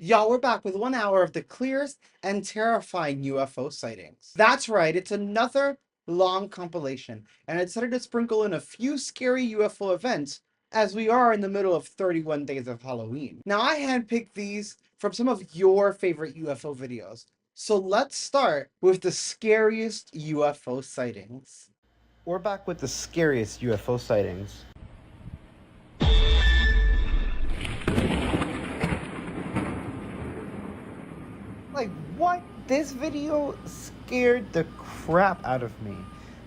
Y'all, we're back with 1 hour of the clearest and terrifying UFO sightings. That's right, it's another long compilation, and it's started to sprinkle in a few scary UFO events as we are in the middle of 31 days of Halloween. Now, I handpicked these from some of your favorite UFO videos, so let's start with the scariest UFO sightings. We're back with the scariest UFO sightings. Like, what? This video scared the crap out of me.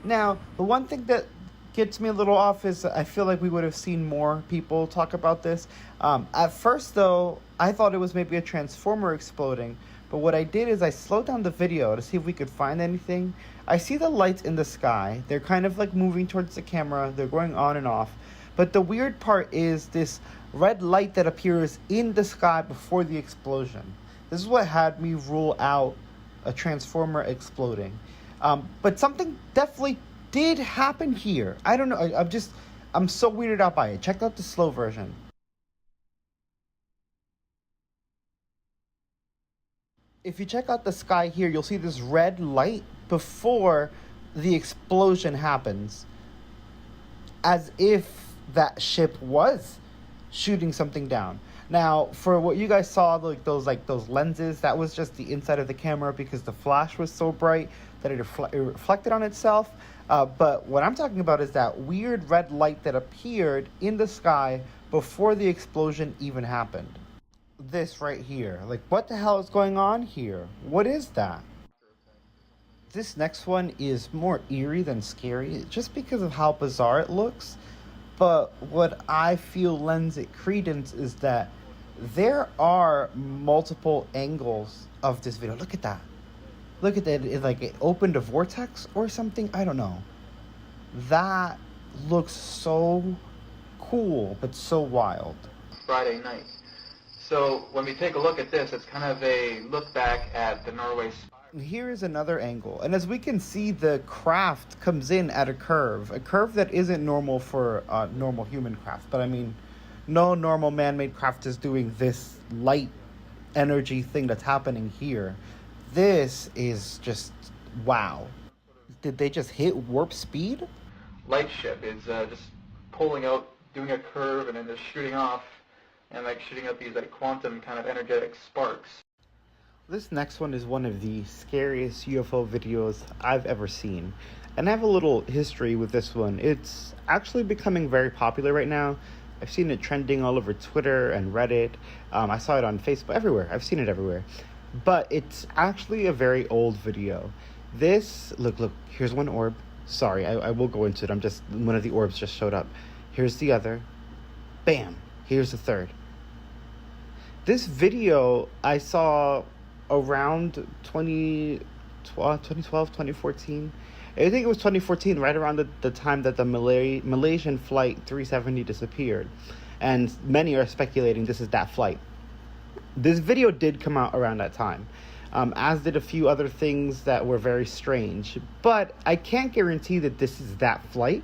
Now, the one thing that gets me a little off is I feel like we would have seen more people talk about this. At first, though, I thought it was maybe a transformer exploding. But what I did is I slowed down the video to see if we could find anything. I see the lights in the sky. They're kind of like moving towards the camera. They're going on and off. But the weird part is this red light that appears in the sky before the explosion. This is what had me rule out a transformer exploding. But something definitely did happen here. I don't know. I'm so weirded out by it. Check out the slow version. If you check out the sky here, you'll see this red light before the explosion happens. As if that ship was shooting something down. Now, for what you guys saw, like those lenses, that was just the inside of the camera because the flash was so bright that it reflected on itself. But what I'm talking about is that weird red light that appeared in the sky before the explosion even happened. This right here. Like, what the hell is going on here? What is that? This next one is more eerie than scary, just because of how bizarre it looks. But what I feel lends it credence is that there are multiple angles of this video. Look at that. Look at that. It, like, it opened a vortex or something. I don't know. That looks so cool, but so wild. Friday night. So when we take a look at this, it's kind of a look back at the Norway spiral. Here is another angle, and as we can see, the craft comes in at a curve that isn't normal for normal human craft. But I mean, no normal man-made craft is doing this light energy thing that's happening here. This is just wow. Did they just hit warp speed? Light ship is just pulling out, doing a curve, and then just shooting off, and like shooting out these like quantum kind of energetic sparks. This next one is one of the scariest UFO videos I've ever seen. And I have a little history with this one. It's actually becoming very popular right now. I've seen it trending all over Twitter and Reddit. I saw it on Facebook, everywhere. I've seen it everywhere. But it's actually a very old video. This, look, here's one orb. Sorry, I will go into it. One of the orbs just showed up. Here's the other. Bam, here's the third. This video I saw around 2012, 2014. I think it was 2014, right around the time that the Malaysian Flight 370 disappeared. And many are speculating this is that flight. This video did come out around that time, as did a few other things that were very strange. But I can't guarantee that this is that flight.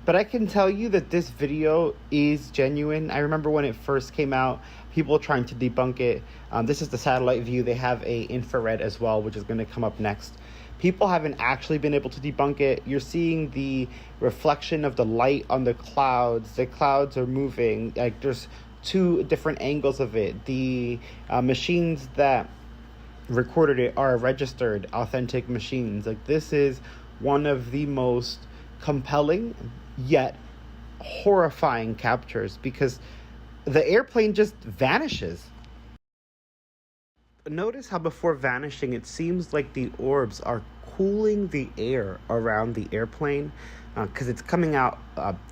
But I can tell you that this video is genuine. I remember when it first came out, people trying to debunk it. This is the satellite view. They have a infrared as well, which is going to come up next. People haven't actually been able to debunk it. You're seeing the reflection of the light on the clouds. The clouds are moving. Like, there's two different angles of it. The machines that recorded it are registered, authentic machines. Like, this is one of the most compelling yet horrifying captures because the airplane just vanishes. Notice how before vanishing, it seems like the orbs are cooling the air around the airplane because it's coming out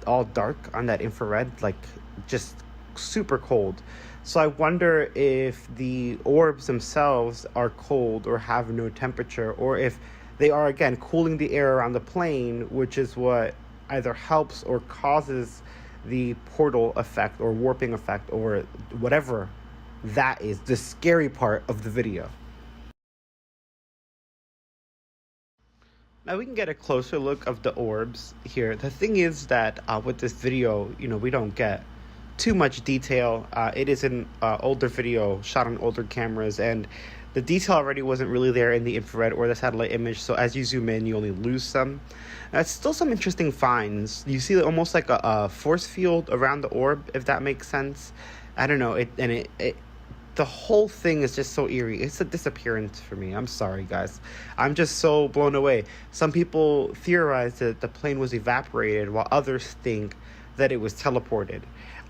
all dark on that infrared, like just super cold. So I wonder if the orbs themselves are cold or have no temperature, or if they are, again, cooling the air around the plane, which is what either helps or causes the portal effect or warping effect or whatever that is, the scary part of the video. Now we can get a closer look of the orbs here. The thing is that with this video, we don't get too much detail. It is an older video shot on older cameras, and the detail already wasn't really there in the infrared or the satellite image, so as you zoom in, you only lose some. It's still some interesting finds. You see almost like a force field around the orb, if that makes sense. I don't know, the whole thing is just so eerie. It's a disappearance for me. I'm sorry, guys. I'm just so blown away. Some people theorize that the plane was evaporated, while others think that it was teleported.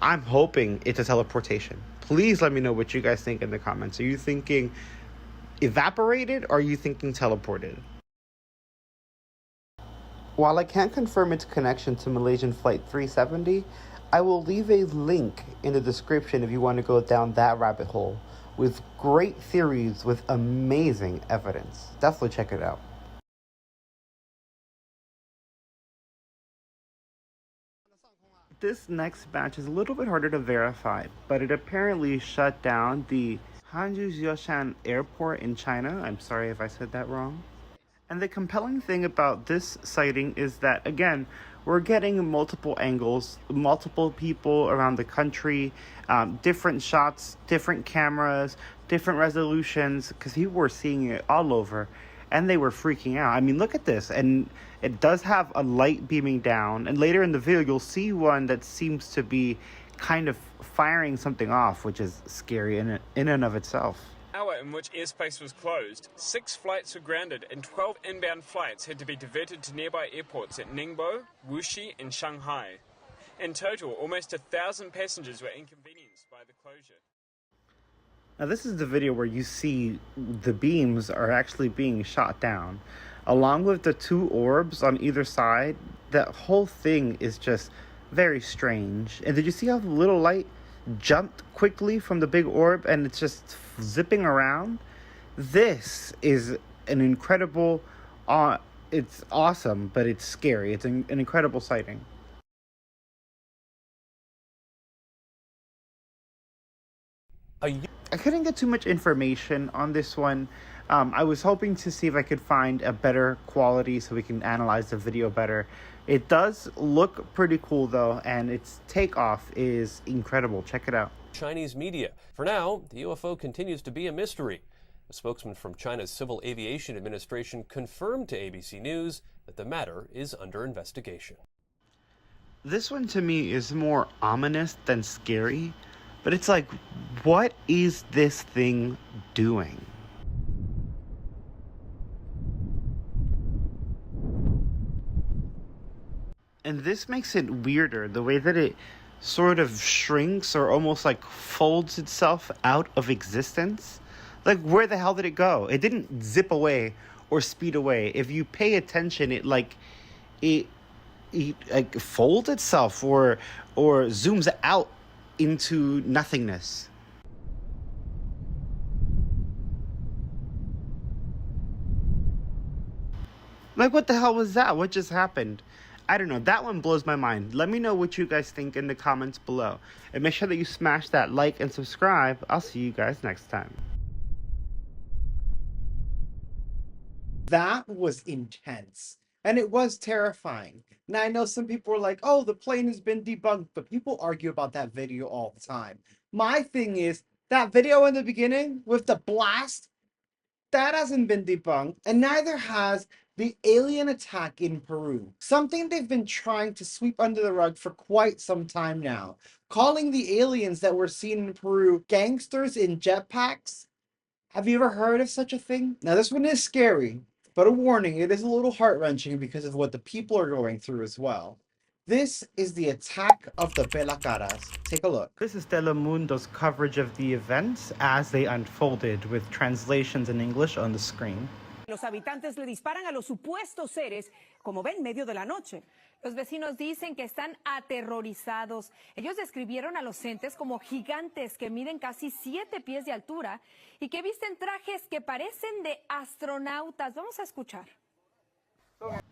I'm hoping it's a teleportation. Please let me know what you guys think in the comments. Are you thinking evaporated, or are you thinking teleported? While I can't confirm its connection to Malaysian Flight 370, I will leave a link in the description if you want to go down that rabbit hole with great theories with amazing evidence. Definitely check it out. This next batch is a little bit harder to verify, but it apparently shut down the Hangzhou Airport in China. I'm sorry if I said that wrong. And the compelling thing about this sighting is that, again, we're getting multiple angles, multiple people around the country, different shots, different cameras, different resolutions, because people were seeing it all over, and they were freaking out. I mean, look at this, and it does have a light beaming down, and later in the video, you'll see one that seems to be kind of firing something off, which is scary in and of itself. Hour in which airspace was closed, 6 flights were grounded and 12 inbound flights had to be diverted to nearby airports at Ningbo, Wuxi and Shanghai. In total, almost 1,000 passengers were inconvenienced by the closure. Now this is the video where you see the beams are actually being shot down. Along with the 2 orbs on either side, that whole thing is just very strange. And did you see how the little light jumped quickly from the big orb and it's just zipping around? This is an incredible, it's awesome, but it's scary. It's an incredible sighting. I couldn't get too much information on this one. I was hoping to see if I could find a better quality so we can analyze the video better. It does look pretty cool though, and its takeoff is incredible. Check it out. Chinese media. For now, the UFO continues to be a mystery. A spokesman from China's Civil Aviation Administration confirmed to ABC News that the matter is under investigation. This one to me is more ominous than scary, but it's like, what is this thing doing? And this makes it weirder, the way that it sort of shrinks or almost like folds itself out of existence. Like, where the hell did it go? It didn't zip away or speed away. If you pay attention, it like folds itself or zooms out into nothingness. Like, what the hell was that? What just happened? I don't know. That one blows my mind. Let me know what you guys think in the comments below. And make sure that you smash that like and subscribe. I'll see you guys next time. That was intense. And it was terrifying. Now, I know some people are like, oh, the plane has been debunked, but people argue about that video all the time. My thing is, that video in the beginning with the blast, that hasn't been debunked, and neither has the alien attack in Peru. Something they've been trying to sweep under the rug for quite some time now. Calling the aliens that were seen in Peru gangsters in jetpacks. Have you ever heard of such a thing? Now, this one is scary, but a warning, it is a little heart-wrenching because of what the people are going through as well. This is the attack of the Pelacaras. Take a look. This is Telemundo's coverage of the events as they unfolded, with translations in English on the screen. Los habitantes le disparan a los supuestos seres, como ven, medio de la noche. Los vecinos dicen que están aterrorizados. Ellos describieron a los entes como gigantes que miden casi 7 pies de altura y que visten trajes que parecen de astronautas. Vamos a escuchar.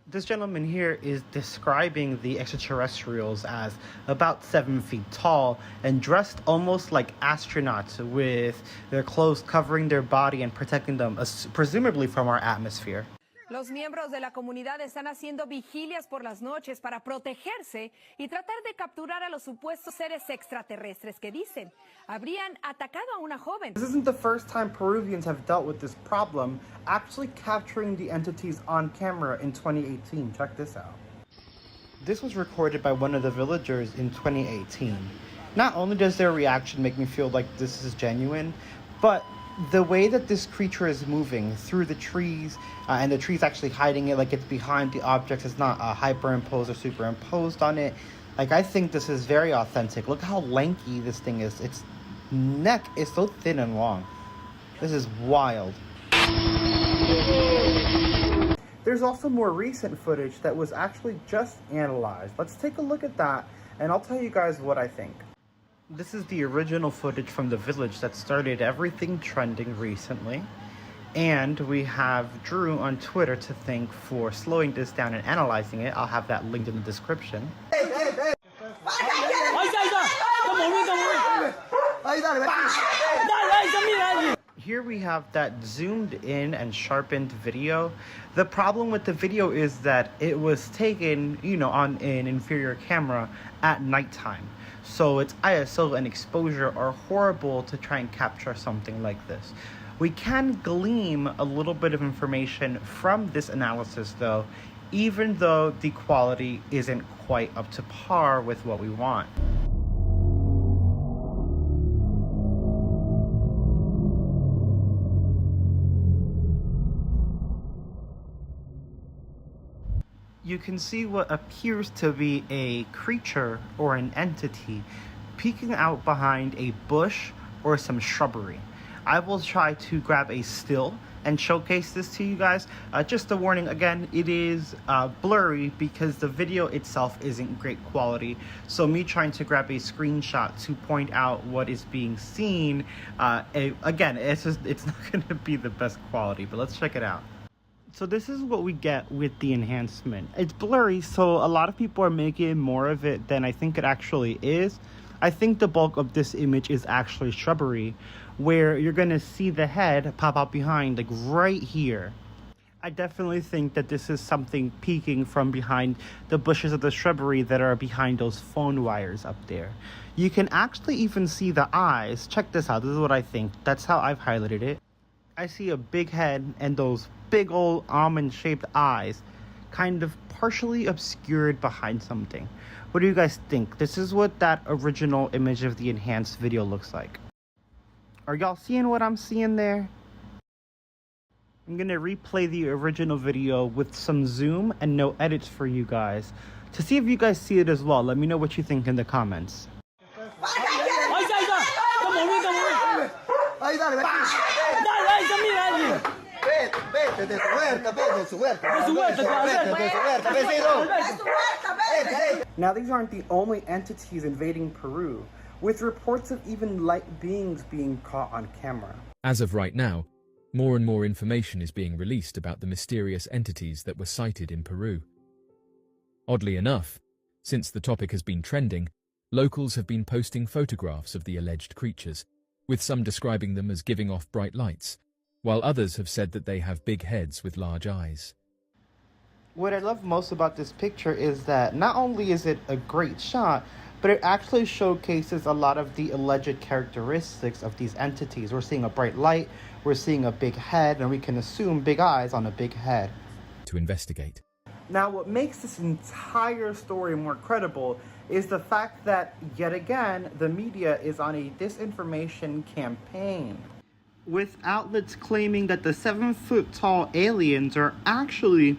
This gentleman here is describing the extraterrestrials as about 7 feet tall and dressed almost like astronauts, with their clothes covering their body and protecting them, presumably from our atmosphere. Los miembros de la comunidad están haciendo vigilias por las noches para protegerse y tratar de capturar a los supuestos seres extraterrestres que dicen habrían atacado a una joven. This isn't the first time Peruvians have dealt with this problem, actually capturing the entities on camera in 2018. Check this out. This was recorded by one of the villagers in 2018. Not only does their reaction make me feel like this is genuine, but the way that this creature is moving through the trees, and the trees actually hiding it, like it's behind the objects, it's not hyperimposed or superimposed on it. Like, I think this is very authentic. Look how lanky this thing is. Its neck is so thin and long. This is wild. There's also more recent footage that was actually just analyzed. Let's take a look at that, and I'll tell you guys what I think. This is the original footage from the village that started everything trending recently. And we have Drew on Twitter to thank for slowing this down and analyzing it. I'll have that linked in the description. Here we have that zoomed in and sharpened video. The problem with the video is that it was taken, on an inferior camera at nighttime. So its ISO and exposure are horrible to try and capture something like this. We can glean a little bit of information from this analysis though, even though the quality isn't quite up to par with what we want. You can see what appears to be a creature or an entity peeking out behind a bush or some shrubbery. I will try to grab a still and showcase this to you guys. Just a warning again, it is blurry because the video itself isn't great quality. So me trying to grab a screenshot to point out what is being seen, again, it's not going to be the best quality, but let's check it out. So this is what we get with the enhancement. It's blurry, so a lot of people are making more of it than I think it actually is. I think the bulk of this image is actually shrubbery, where you're gonna see the head pop out behind, like right here. I definitely think that this is something peeking from behind the bushes of the shrubbery that are behind those phone wires up there. You can actually even see the eyes. Check this out, this is what I think. That's how I've highlighted it. I see a big head and those big old almond-shaped eyes kind of partially obscured behind something. What do you guys think? This is what that original image of the enhanced video looks like. Are y'all seeing what I'm seeing there? I'm gonna replay the original video with some zoom and no edits for you guys to see if you guys see it as well. Let me know what you think in the comments. Now these aren't the only entities invading Peru, with reports of even light beings being caught on camera. As of right now, more and more information is being released about the mysterious entities that were sighted in Peru. Oddly enough, since the topic has been trending, locals have been posting photographs of the alleged creatures, with some describing them as giving off bright lights, while others have said that they have big heads with large eyes. What I love most about this picture is that not only is it a great shot, but it actually showcases a lot of the alleged characteristics of these entities. We're seeing a bright light, we're seeing a big head, and we can assume big eyes on a big head. To investigate. Now what makes this entire story more credible is the fact that, yet again, the media is on a disinformation campaign. With outlets claiming that the 7-foot-tall aliens are actually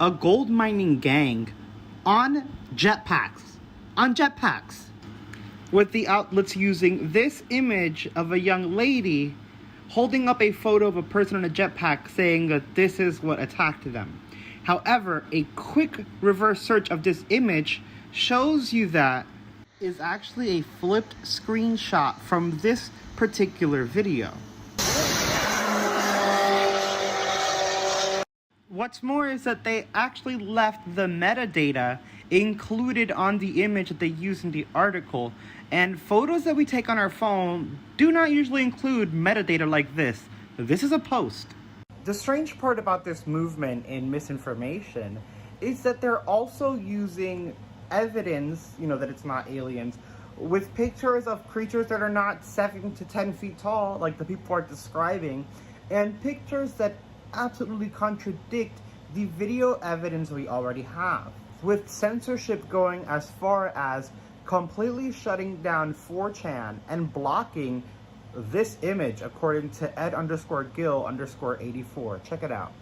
a gold mining gang on jetpacks. With the outlets using this image of a young lady holding up a photo of a person on a jetpack saying that this is what attacked them. However, a quick reverse search of this image shows you that is actually a flipped screenshot from this particular video. What's more is that they actually left the metadata included on the image that they use in the article, and photos that we take on our phone do not usually include metadata like this. This is a post. The strange part about this movement in misinformation is that they're also using evidence, that it's not aliens, with pictures of creatures that are not 7 to 10 feet tall, like the people are describing, and pictures that absolutely contradict the video evidence we already have, with censorship going as far as completely shutting down 4chan and blocking this image, according to ed_gill_84. Check it out.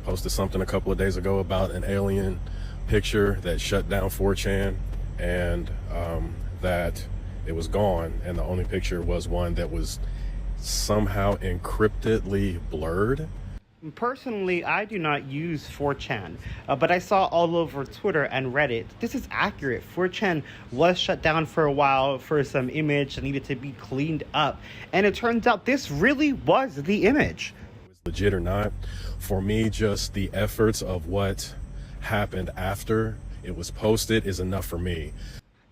Posted something a couple of days ago about an alien picture that shut down 4chan, and that it was gone, and the only picture was one that was somehow encryptedly blurred. Personally, I do not use 4chan, but I saw all over Twitter and Reddit. This is accurate. 4chan was shut down for a while for some image that needed to be cleaned up, and it turns out this really was the image. Legit or not, for me, just the efforts of what happened after it was posted is enough for me.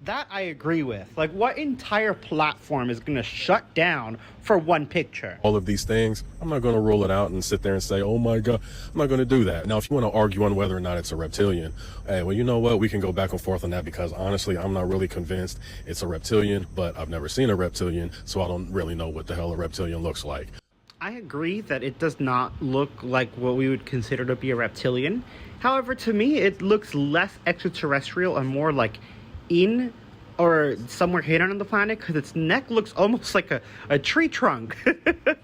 That I agree with. Like, what entire platform is going to shut down for one picture? All of these things, I'm not going to roll it out and sit there and say, oh my God, I'm not going to do that. Now, if you want to argue on whether or not it's a reptilian, hey, well, you know what? We can go back and forth on that, because honestly, I'm not really convinced it's a reptilian, but I've never seen a reptilian, so I don't really know what the hell a reptilian looks like. I agree that it does not look like what we would consider to be a reptilian. However, to me, it looks less extraterrestrial and more like in or somewhere hidden on the planet, because its neck looks almost like a tree trunk.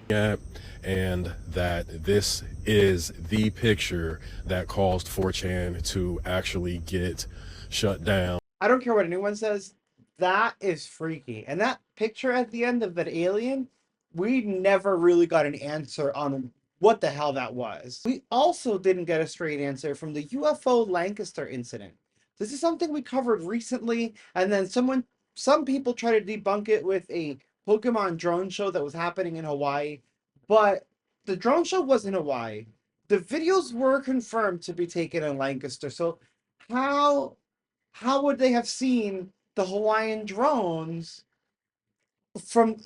Yeah, and that this is the picture that caused 4chan to actually get shut down. I don't care what anyone says, that is freaky. And that picture at the end of that alien, we never really got an answer on what the hell that was. We also didn't get a straight answer from the UFO Lancaster incident. This is something we covered recently, and then some people try to debunk it with a Pokemon drone show that was happening in Hawaii, but the drone show was in Hawaii. The videos were confirmed to be taken in Lancaster, so how would they have seen the Hawaiian drones from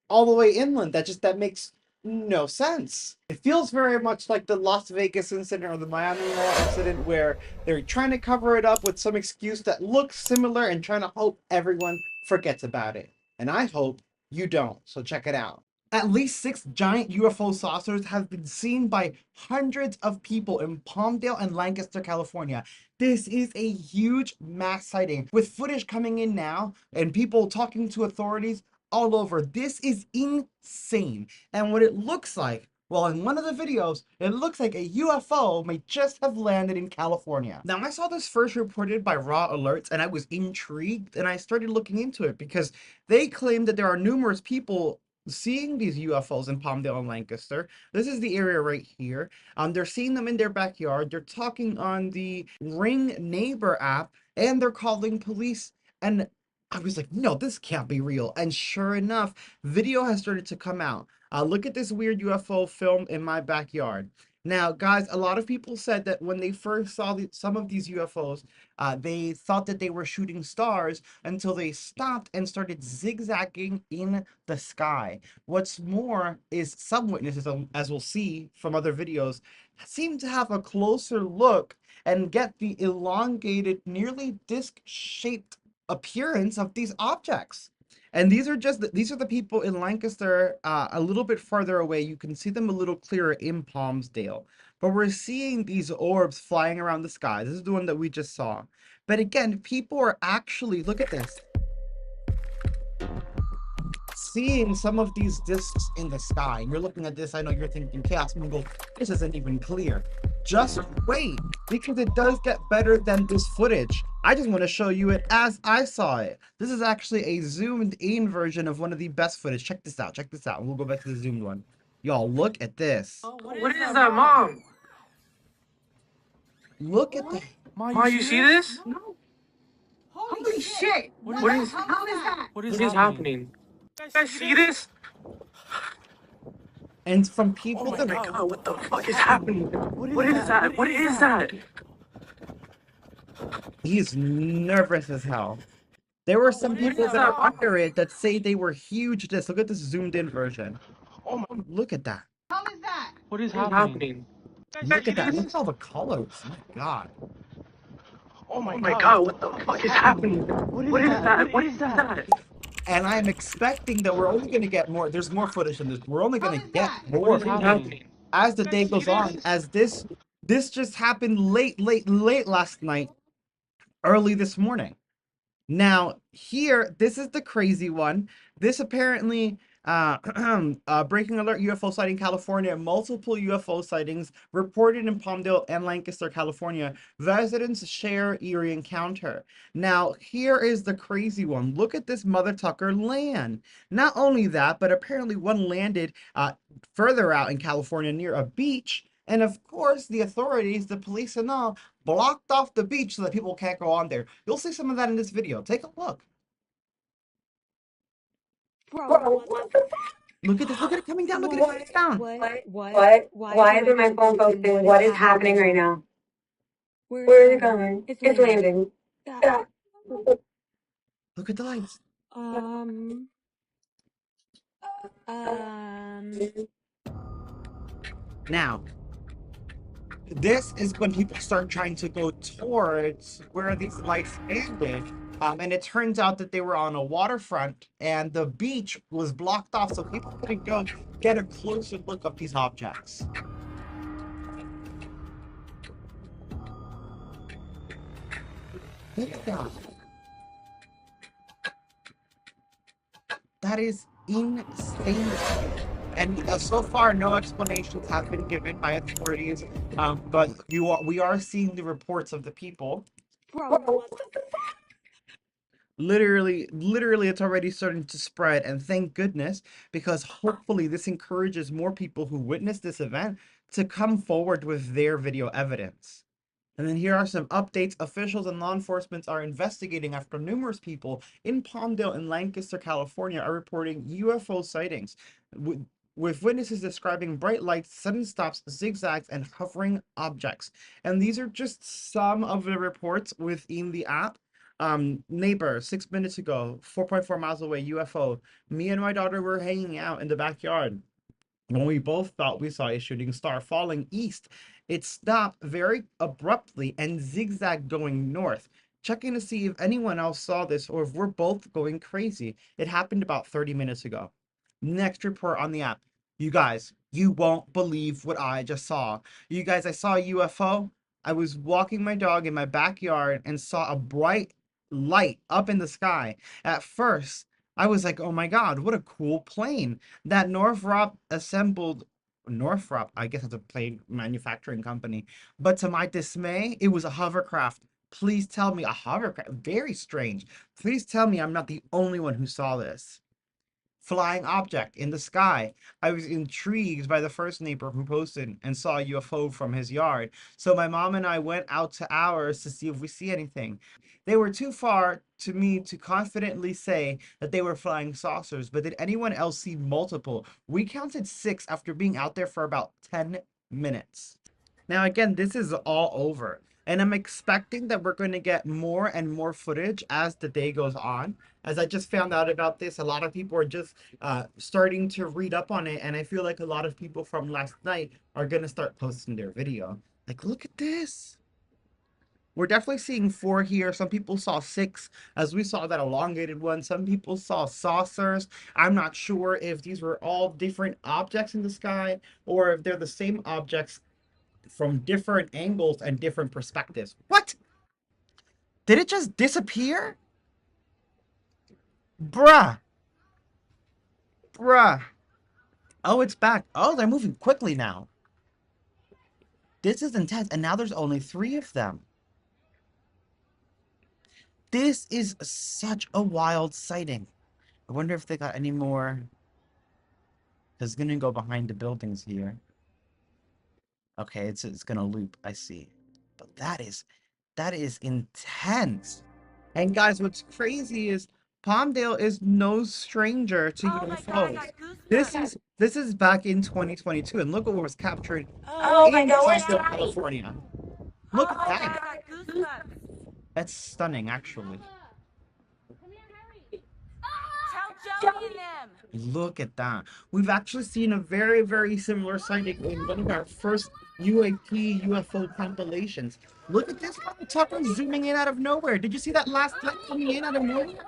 all the way inland? That makes no sense. It feels very much like the Las Vegas incident or the Miami incident, where they're trying to cover it up with some excuse that looks similar and trying to hope everyone forgets about it. And I hope you don't. So check it out. At least 6 giant UFO saucers have been seen by hundreds of people in Palmdale and Lancaster, California. This is a huge mass sighting, with footage coming in now and people talking to authorities all over. This is insane. And what it looks like, well, in one of the videos, it looks like a UFO may just have landed in California. Now, I saw this first reported by Raw Alerts, and I was intrigued, and I started looking into it, because they claim that there are numerous people seeing these UFOs in Palmdale and Lancaster. This is the area right here. They're seeing them in their backyard. They're talking on the Ring Neighbor app, and they're calling police. And I was like, no, this can't be real. And sure enough, video has started to come out. Look at this weird UFO film in my backyard. Now, guys, a lot of people said that when they first saw some of these UFOs, they thought that they were shooting stars until they stopped and started zigzagging in the sky. What's more is some witnesses, as we'll see from other videos, seem to have a closer look and get the elongated, nearly disc-shaped appearance of these objects. And these are the people in Lancaster, a little bit farther away. You can see them a little clearer in Palmsdale. But we're seeing these orbs flying around the sky. This is the one that we just saw. But again, people are actually, look at this, seeing some of these discs in the sky. And you're looking at this, I know you're thinking, ChaosMoogle, this isn't even clear. Just wait, because it does get better than this footage. I just want to show you it as I saw it. This is actually a zoomed in version of one of the best footage. Check this out, and we'll go back to the zoomed one. Y'all, look at this. Oh, what is that, Mom? Look at that. Ma, you see this? No. Holy shit! What How is is that? What is happening? You guys see this? And from people Oh my that God, what the fuck is happening? What is that? What is that? he's nervous as hell. There were some people that are under it that say they were huge discs. Look at this zoomed in version. Oh my, look at that. How is that? What is happening? Look at that. Look at all the colors. My God. Oh my god, what the fuck is happening? What is that? What is that? And I'm expecting that we're only going to get more. There's more footage in this. We're only going to get What more is happening? as the day goes on. As this just happened late last night, early this morning. Now, here, this is the crazy one. This apparently, breaking alert UFO sighting California, multiple UFO sightings reported in Palmdale and Lancaster, California. Residents share eerie encounter. Now, here is the crazy one. Look at this mother tucker land. Not only that, but apparently one landed further out in California near a beach. And of course, the authorities, the police and all, blocked off the beach so that people can't go on there. You'll see some of that in this video. Take a look. Bro, Look at this. Look at it coming down. Look at it coming down. Why isn't my phone focusing? What is happening right now? Where is it going? It's landing. Yeah. Look at the lights. Now, this is when people start trying to go towards where these lights ended. And it turns out that they were on a waterfront and the beach was blocked off so people couldn't go get a closer look of these objects. Look at that. That is insane. And so far, no explanations have been given by authorities, but we are seeing the reports of the people. Literally, it's already starting to spread, and thank goodness, because hopefully this encourages more people who witnessed this event to come forward with their video evidence. And then here are some updates. Officials and law enforcement are investigating after numerous people in Palmdale and Lancaster, California are reporting UFO sightings, with witnesses describing bright lights, sudden stops, zigzags, and hovering objects. And these are just some of the reports within the app. Neighbor, 6 minutes ago, 4.4 miles away, UFO. Me and my daughter were hanging out in the backyard when we both thought we saw a shooting star falling east. It stopped very abruptly and zigzagged going north. Checking to see if anyone else saw this or if we're both going crazy. It happened about 30 minutes ago. Next report on the app. You guys, you won't believe what I just saw. You guys, I saw a UFO. I was walking my dog in my backyard and saw a bright light up in the sky. At first, I was like, oh my God, what a cool plane. That Northrop, I guess it's a plane manufacturing company. But to my dismay, it was a hovercraft. Please tell me, a hovercraft, very strange. Please tell me I'm not the only one who saw this. Flying object in the sky. I was intrigued by the first neighbor who posted and saw a UFO from his yard. So my mom and I went out to ours to see if we see anything. They were too far to me to confidently say that they were flying saucers, but did anyone else see multiple? We counted 6 after being out there for about 10 minutes. Now again, this is all over. And I'm expecting that we're going to get more and more footage as the day goes on. As I just found out about this, a lot of people are just starting to read up on it. And I feel like a lot of people from last night are going to start posting their video. Like, look at this. We're definitely seeing 4 here. Some people saw 6, as we saw that elongated one. Some people saw saucers. I'm not sure if these were all different objects in the sky or if they're the same objects from different angles and different perspectives. What? Did it just disappear? Bruh. Oh, it's back. Oh, they're moving quickly now. This is intense, and now there's only 3 of them. This is such a wild sighting. I wonder if they got any more. It's gonna go behind the buildings here. Okay, it's gonna loop. I see. But that is intense. And guys, what's crazy is Palmdale is no stranger to UFOs. This is back in 2022, and look at what was captured in Palmdale, California. Look at that. That's stunning, actually. Tell Joey and them. Look at that. We've actually seen a very, very similar sighting in one of our first UAP UFO compilations. Look at this motherfucker zooming in out of nowhere. Did you see that last light coming in out of nowhere?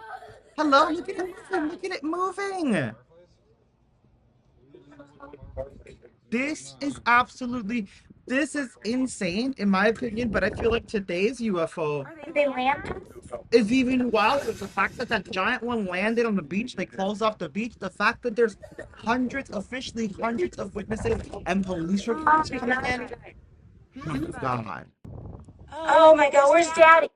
Hello, look at it moving. Look at it moving. This is insane in my opinion, but I feel like today's UFO is even wilder. The fact that that giant one landed on the beach, they closed off the beach, the fact that there's officially hundreds of witnesses and police reports coming in. Oh my God. Oh my God, where's Daddy?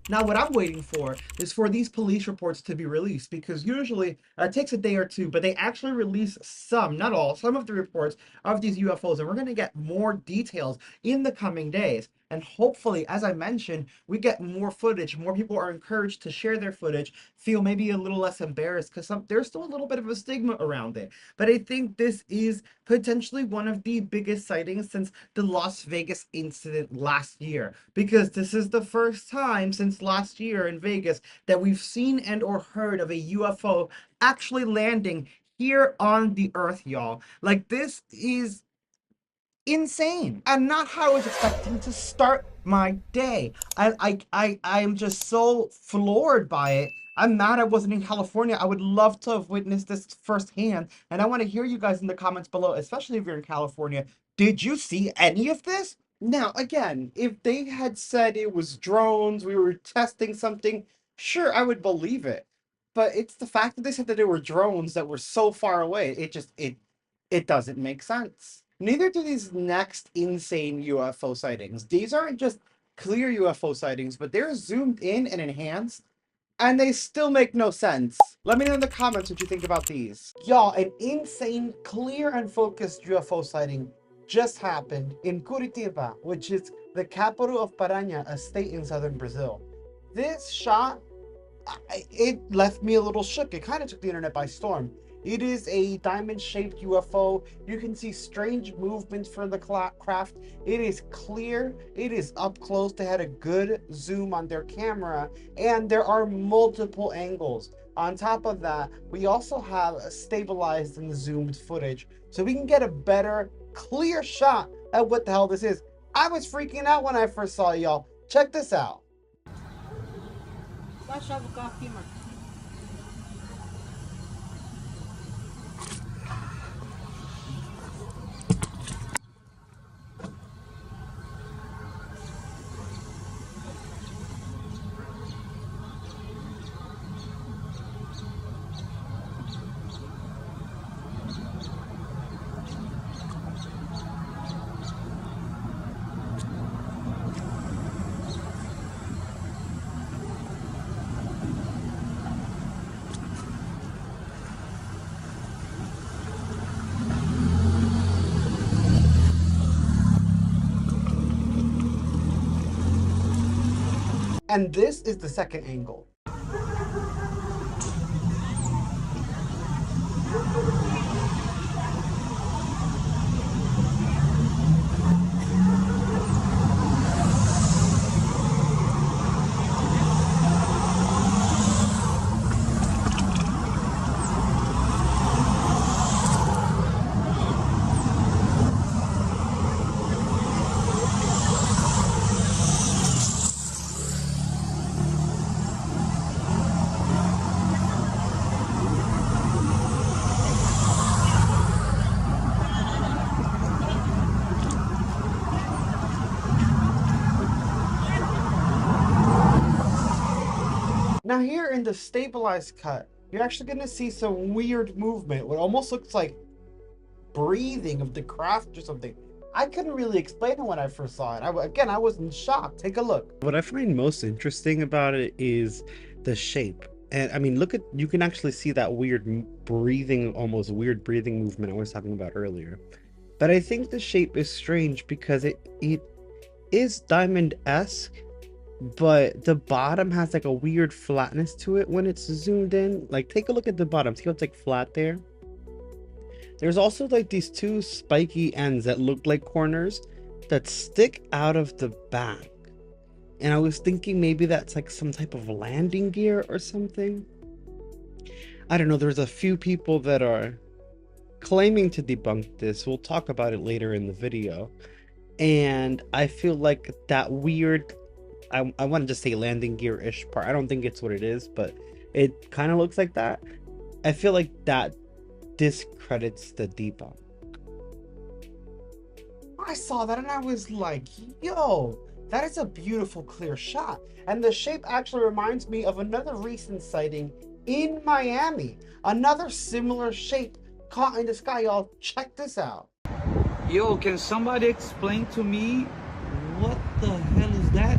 Now, what I'm waiting for is for these police reports to be released, because usually it takes a day or two, but they actually release some, not all, some of the reports of these UFOs, and we're going to get more details in the coming days. And hopefully, as I mentioned, we get more footage. More people are encouraged to share their footage, feel maybe a little less embarrassed, because there's still a little bit of a stigma around it. But I think this is potentially one of the biggest sightings since the Las Vegas incident last year, because this is the first time since last year in Vegas that we've seen and or heard of a UFO actually landing here on the Earth, y'all. Like, this is insane and not how I was expecting to start my day. I'm just so floored by it. I'm mad I wasn't in California. I would love to have witnessed this firsthand, and I want to hear you guys in the comments below, especially if you're in California. Did you see any of this? Now, again, if they had said it was drones, we were testing something, sure, I would believe it. But it's the fact that they said that they were drones that were so far away. It doesn't make sense. Neither do these next insane UFO sightings. These aren't just clear UFO sightings, but they're zoomed in and enhanced, and they still make no sense. Let me know in the comments what you think about these. Y'all, an insane, clear and focused UFO sighting just happened in Curitiba, which is the capital of Paranha, a state in southern Brazil. This shot, it left me a little shook. It kind of took the internet by storm. It is a diamond-shaped UFO. You can see strange movements from the craft. It is clear. It is up close. They had a good zoom on their camera, and there are multiple angles. On top of that, we also have a stabilized and zoomed footage, so we can get a better, clear shot at what the hell this is. I was freaking out when I first saw it, y'all. Check this out. And this is the second angle. Now here in the stabilized cut, you're actually going to see some weird movement, what almost looks like breathing of the craft or something. I couldn't really explain it when I first saw it. I was in shock. Take a look. What I find most interesting about it is the shape. And I mean, look at, you can actually see that weird breathing, almost weird breathing movement I was talking about earlier. But I think the shape is strange because it is diamond-esque, but the bottom has like a weird flatness to it when it's zoomed in. Like, take a look at the bottom. See how it's like flat there? There's also like these two spiky ends that look like corners that stick out of the back. And I was thinking maybe that's like some type of landing gear or something. I don't know, there's a few people that are claiming to debunk this. We'll talk about it later in the video. And I feel like that weird, I want to just say landing gear-ish part. I don't think it's what it is, but it kind of looks like that. I feel like that discredits the debunk. I saw that and I was like, yo, that is a beautiful clear shot. And the shape actually reminds me of another recent sighting in Miami. Another similar shape caught in the sky. Y'all, check this out. Yo, can somebody explain to me what the hell is that?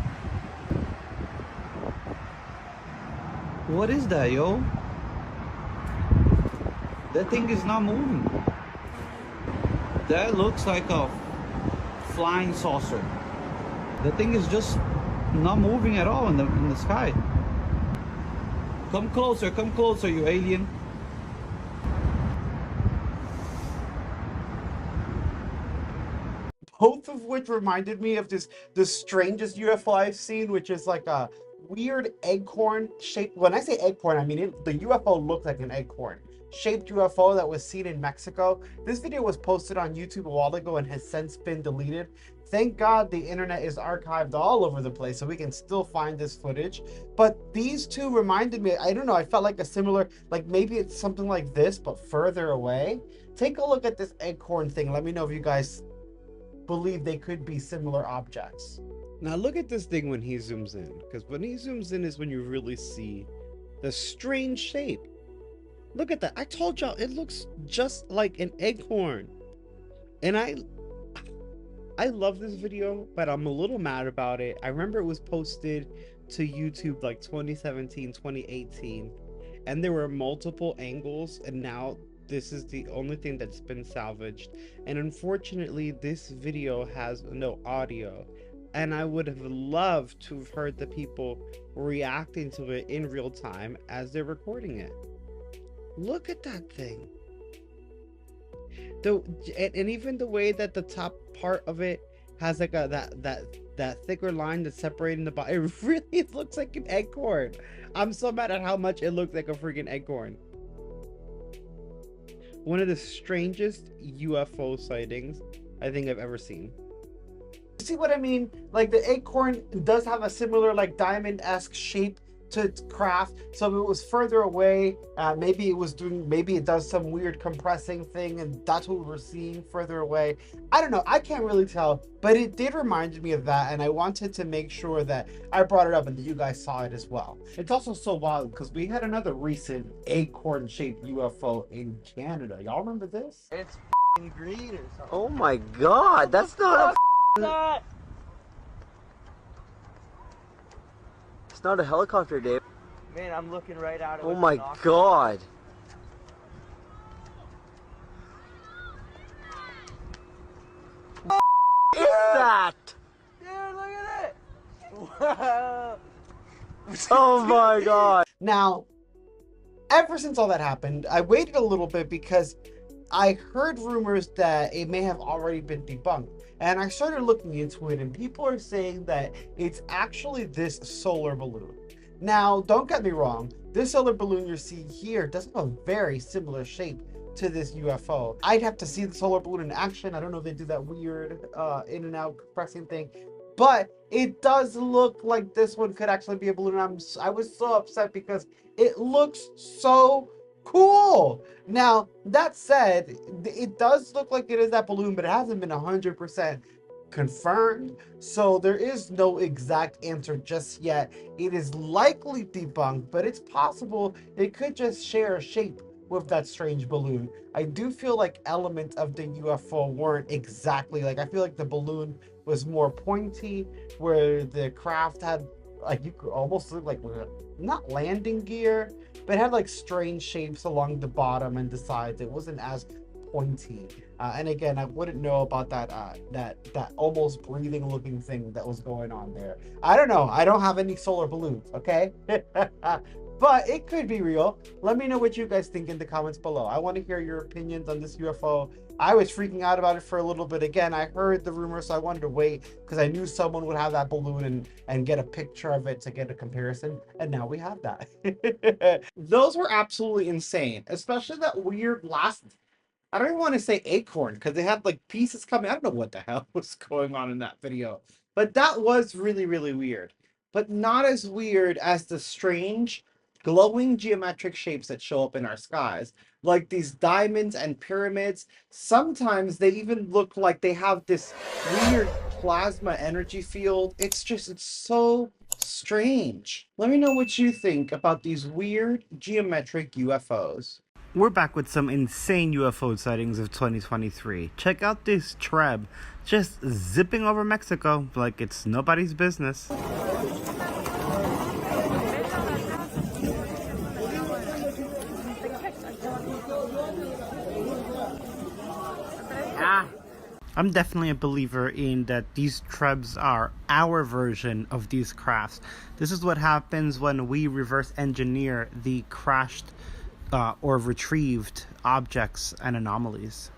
What is that, yo? That thing is not moving. That looks like a flying saucer. The thing is just not moving at all in the sky. Come closer, you alien. Both of which reminded me of the strangest UFO I've seen, which is like a weird acorn shaped. When I say acorn, I mean the UFO looked like an acorn shaped UFO that was seen in Mexico. This video was posted on YouTube a while ago and has since been deleted. Thank God the internet is archived all over the place, so we can still find this footage. But these two reminded me, I don't know, I felt like a similar, like maybe it's something like this, but further away. Take a look at this acorn thing. Let me know if you guys believe they could be similar objects. Now look at this thing when he zooms in, because when he zooms in is when you really see the strange shape. Look at that. I told y'all it looks just like an acorn. And I love this video, but I'm a little mad about it. I remember it was posted to YouTube like 2017, 2018, and there were multiple angles, and now this is the only thing that's been salvaged. And unfortunately, this video has no audio, and I would have loved to have heard the people reacting to it in real time as they're recording it. Look at that thing. And even the way that the top part of it has like that thicker line that's separating the body, it really looks like an acorn. I'm so mad at how much it looks like a freaking acorn. One of the strangest UFO sightings I think I've ever seen. See what I mean? Like the acorn does have a similar like diamond-esque shape to its craft, so if it was further away, maybe it does some weird compressing thing, and that's what we're seeing further away. I don't know, I can't really tell, but it did remind me of that, and I wanted to make sure that I brought it up and that you guys saw it as well. It's also so wild because we had another recent acorn-shaped UFO in Canada. Y'all remember this? It's green or something. Oh my god, that's not a It's not a helicopter, Dave. Man, I'm looking right at it. Oh my god. What is that? Dude, look at it. Wow. Oh my god. Now, ever since all that happened, I waited a little bit because I heard rumors that it may have already been debunked. And I started looking into it, and people are saying that it's actually this solar balloon. Now, don't get me wrong, this solar balloon you're seeing here does have a very similar shape to this UFO. I'd have to see the solar balloon in action. I don't know if they do that weird in and out compressing thing, but it does look like this one could actually be a balloon. I was so upset because it looks so cool. Now, that said, it does look like it is that balloon, but it hasn't been 100% confirmed, so there is no exact answer just yet. It is likely debunked, but it's possible it could just share a shape with that strange balloon. I do feel like elements of the UFO weren't exactly like, I feel like the balloon was more pointy, where the craft had like, you could almost look like, not landing gear, but it had like strange shapes along the bottom and the sides. It wasn't as pointy. And again, I wouldn't know about that almost breathing looking thing that was going on there. I don't know. I don't have any solar balloons, okay? but it could be real. Let me know what you guys think in the comments below. I want to hear your opinions on this UFO. I was freaking out about it for a little bit. Again, I heard the rumor, so I wanted to wait because I knew someone would have that balloon and get a picture of it to get a comparison. And now we have that. Those were absolutely insane, especially that weird last, I don't even want to say acorn because they had like pieces coming. I don't know what the hell was going on in that video, but that was really, really weird. But not as weird as the strange glowing geometric shapes that show up in our skies, like these diamonds and pyramids. Sometimes they even look like they have this weird plasma energy field. It's so strange. Let me know what you think about these weird geometric UFOs. We're back with some insane UFO sightings of 2023. Check out this Treb just zipping over Mexico like it's nobody's business. I'm definitely a believer in that these Trebs are our version of these crafts. This is what happens when we reverse engineer the crashed or retrieved objects and anomalies.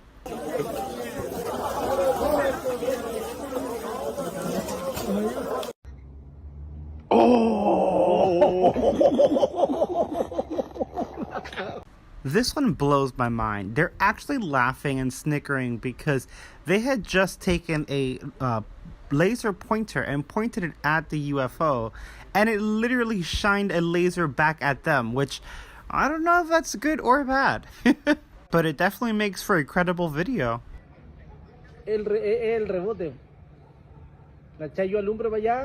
This one blows my mind. They're actually laughing and snickering because they had just taken a laser pointer and pointed it at the UFO, and it literally shined a laser back at them, which I don't know if that's good or bad. But it definitely makes for a credible video. El rebote. La chayo alumbra para allá.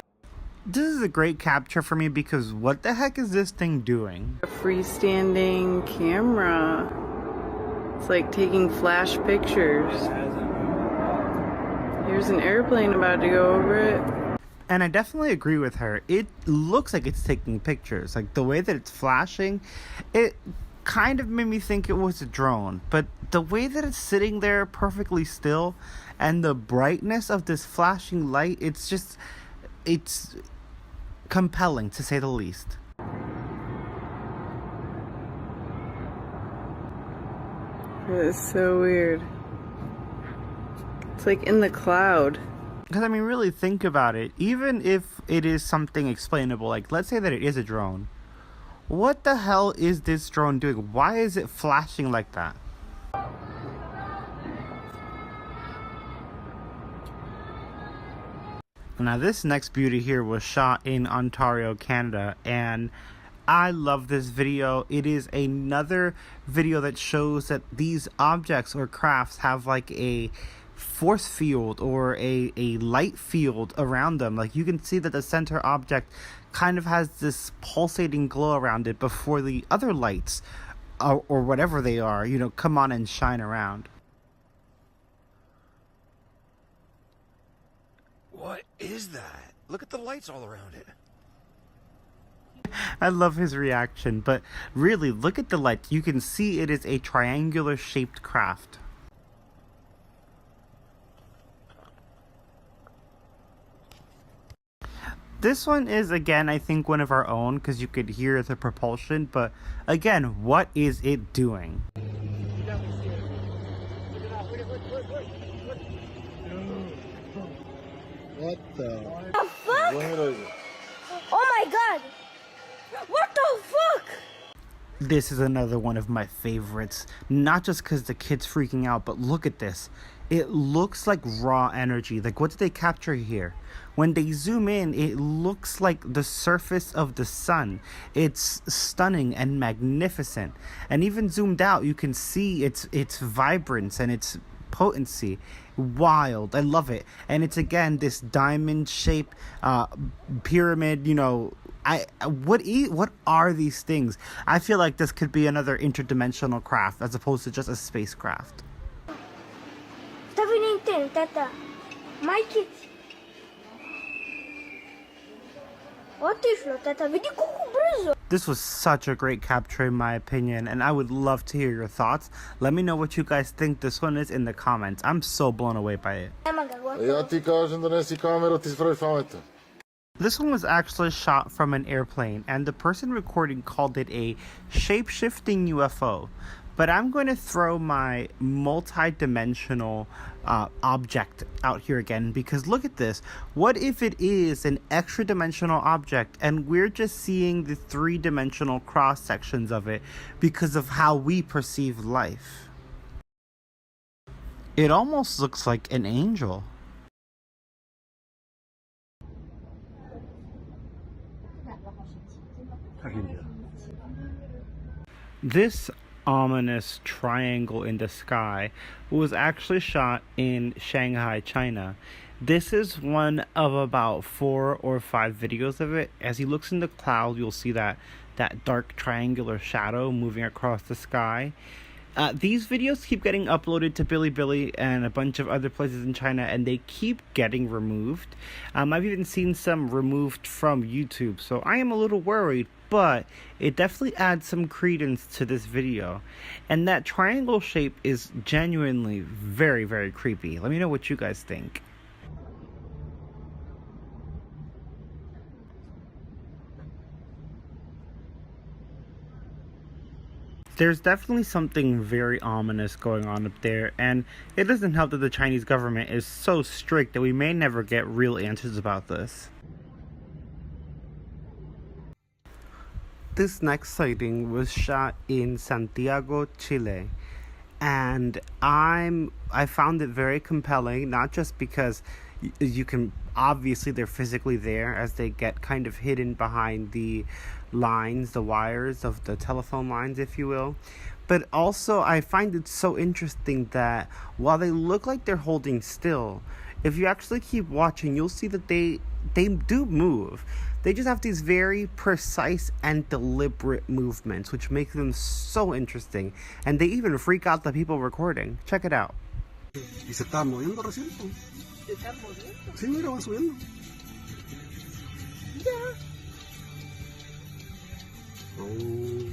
This is a great capture for me because what the heck is this thing doing? A freestanding camera. It's like taking flash pictures. Here's an airplane about to go over it. And I definitely agree with her. It looks like it's taking pictures. Like the way that it's flashing, it kind of made me think it was a drone. But the way that it's sitting there perfectly still and the brightness of this flashing light, it's compelling to say the least. It's so weird. It's like in the cloud. Because I mean, really think about it. Even if it is something explainable, like let's say that it is a drone, what the hell is this drone doing? Why is it flashing like that? Now this next beauty here was shot in Ontario, Canada, and I love this video. It is another video that shows that these objects or crafts have like a force field or a light field around them. Like you can see that the center object kind of has this pulsating glow around it before the other lights or whatever they are, you know, come on and shine around. What is that? Look at the lights all around it. I love his reaction, but really, look at the lights. You can see it is a triangular shaped craft. This one is, again, I think one of our own because you could hear the propulsion, but again, what is it doing? What the fuck? Oh my god! What the fuck? This is another one of my favorites. Not just because the kid's freaking out, but look at this. It looks like raw energy. Like, what did they capture here? When they zoom in, it looks like the surface of the sun. It's stunning and magnificent. And even zoomed out, you can see its vibrance and its potency. Wild. I love it. And it's again this diamond shape pyramid, you know. What are these things? I feel like this could be another interdimensional craft as opposed to just a spacecraft. Tata. My kids. What is it, Tata? This was such a great capture in my opinion, and I would love to hear your thoughts. Let me know what you guys think this one is in the comments. I'm so blown away by it. This one was actually shot from an airplane, and the person recording called it a shape-shifting UFO. But I'm going to throw my multi-dimensional object out here again, because look at this. What if it is an extra-dimensional object, and we're just seeing the three-dimensional cross-sections of it because of how we perceive life? It almost looks like an angel. This ominous triangle in the sky was actually shot in Shanghai, China. This is one of about 4 or 5 videos of it. As he looks in the cloud, you'll see that dark triangular shadow moving across the sky. These videos keep getting uploaded to Bilibili and a bunch of other places in China, and they keep getting removed. I've even seen some removed from YouTube, so I am a little worried, but it definitely adds some credence to this video. And that triangle shape is genuinely very, very creepy. Let me know what you guys think. There's definitely something very ominous going on up there, and it doesn't help that the Chinese government is so strict that we may never get real answers about this. This next sighting was shot in Santiago, Chile, and I found it very compelling, not just because you can obviously they're physically there as they get kind of hidden behind the lines, the wires of the telephone lines, if you will, but also I find it so interesting that while they look like they're holding still, if you actually keep watching, you'll see that they do move. They just have these very precise and deliberate movements, which make them so interesting, and they even freak out the people recording. Check it out. Y se está moviendo recién. ¿Se está moviendo? Sí, mira, va subiendo. Mira. Oh.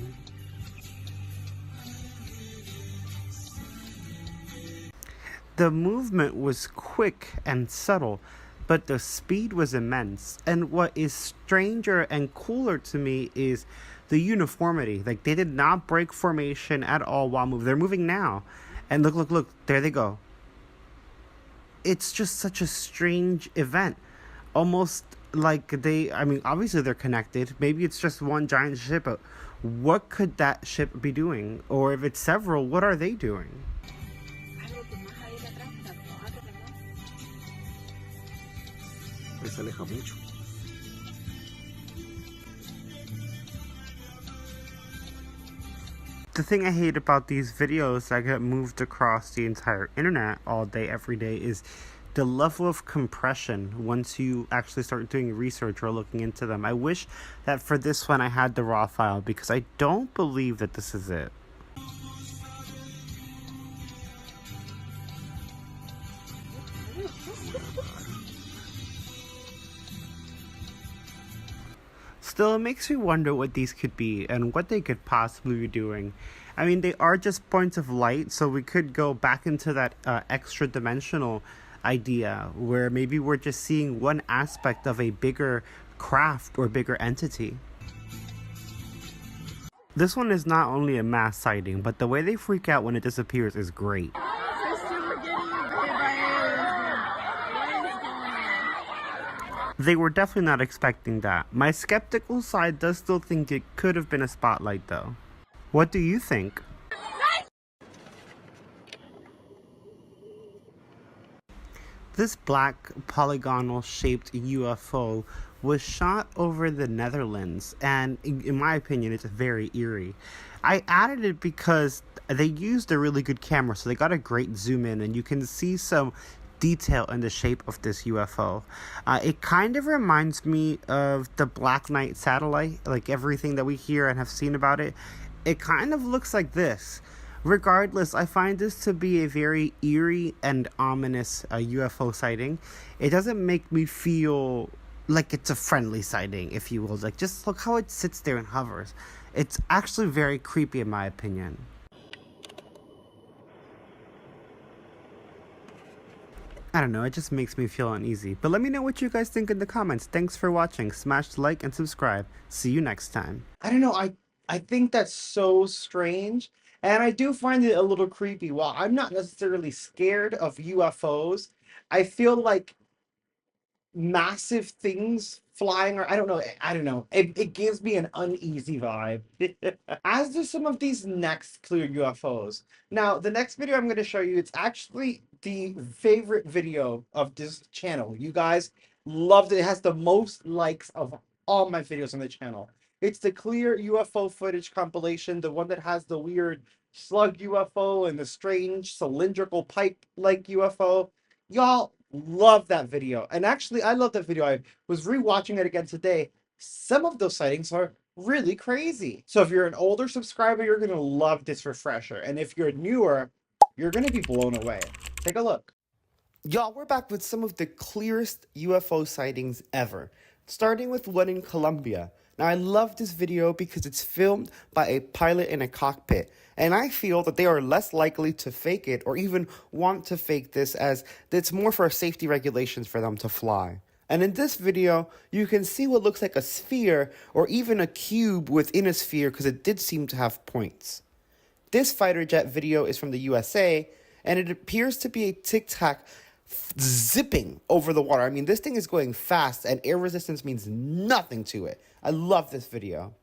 The movement was quick and subtle, but the speed was immense. And what is stranger and cooler to me is the uniformity. Like, they did not break formation at all while moving. They're moving now. And look, there they go. It's just such a strange event. Almost like obviously they're connected. Maybe it's just one giant ship, but what could that ship be doing? Or if it's several, what are they doing? Se aleja mucho. The thing I hate about these videos that get moved across the entire internet all day, every day, is the level of compression once you actually start doing research or looking into them. I wish that for this one I had the raw file, because I don't believe that this is it. Still, it makes me wonder what these could be and what they could possibly be doing. I mean, they are just points of light, so we could go back into that extra-dimensional idea where maybe we're just seeing one aspect of a bigger craft or bigger entity. This one is not only a mass sighting, but the way they freak out when it disappears is great. They were definitely not expecting that. My skeptical side does still think it could have been a spotlight, though. What do you think? This black polygonal shaped UFO was shot over the Netherlands, and in my opinion it's very eerie. I added it because they used a really good camera, so they got a great zoom in and you can see some detail in the shape of this UFO. It kind of reminds me of the Black Knight satellite, like everything that we hear and have seen about it. It kind of looks like this. Regardless, I find this to be a very eerie and ominous UFO sighting. It doesn't make me feel like it's a friendly sighting, if you will. Like, just look how it sits there and hovers. It's actually very creepy in my opinion. I don't know, it just makes me feel uneasy. But let me know what you guys think in the comments. Thanks for watching. Smash like and subscribe. See you next time. I don't know, I think that's so strange. And I do find it a little creepy. While I'm not necessarily scared of UFOs, I feel like massive things flying, or I don't know. It gives me an uneasy vibe. As do some of these next clear UFOs. Now, the next video I'm going to show you, it's actually the favorite video of this channel. You guys loved it. It has the most likes of all my videos on the channel. It's the clear UFO footage compilation, the one that has the weird slug UFO and the strange cylindrical pipe-like UFO. Y'all love that video. And actually, I love that video. I was rewatching it again today. Some of those sightings are really crazy. So if you're an older subscriber, you're going to love this refresher. And if you're newer, you're going to be blown away. Take a look. Y'all, we're back with some of the clearest UFO sightings ever, starting with one in Colombia. Now, I love this video because it's filmed by a pilot in a cockpit, and I feel that they are less likely to fake it or even want to fake this, as it's more for safety regulations for them to fly. And in this video, you can see what looks like a sphere or even a cube within a sphere because it did seem to have points. This fighter jet video is from the USA, and it appears to be a Tic Tac zipping over the water. I mean, this thing is going fast, and air resistance means nothing to it. I love this video.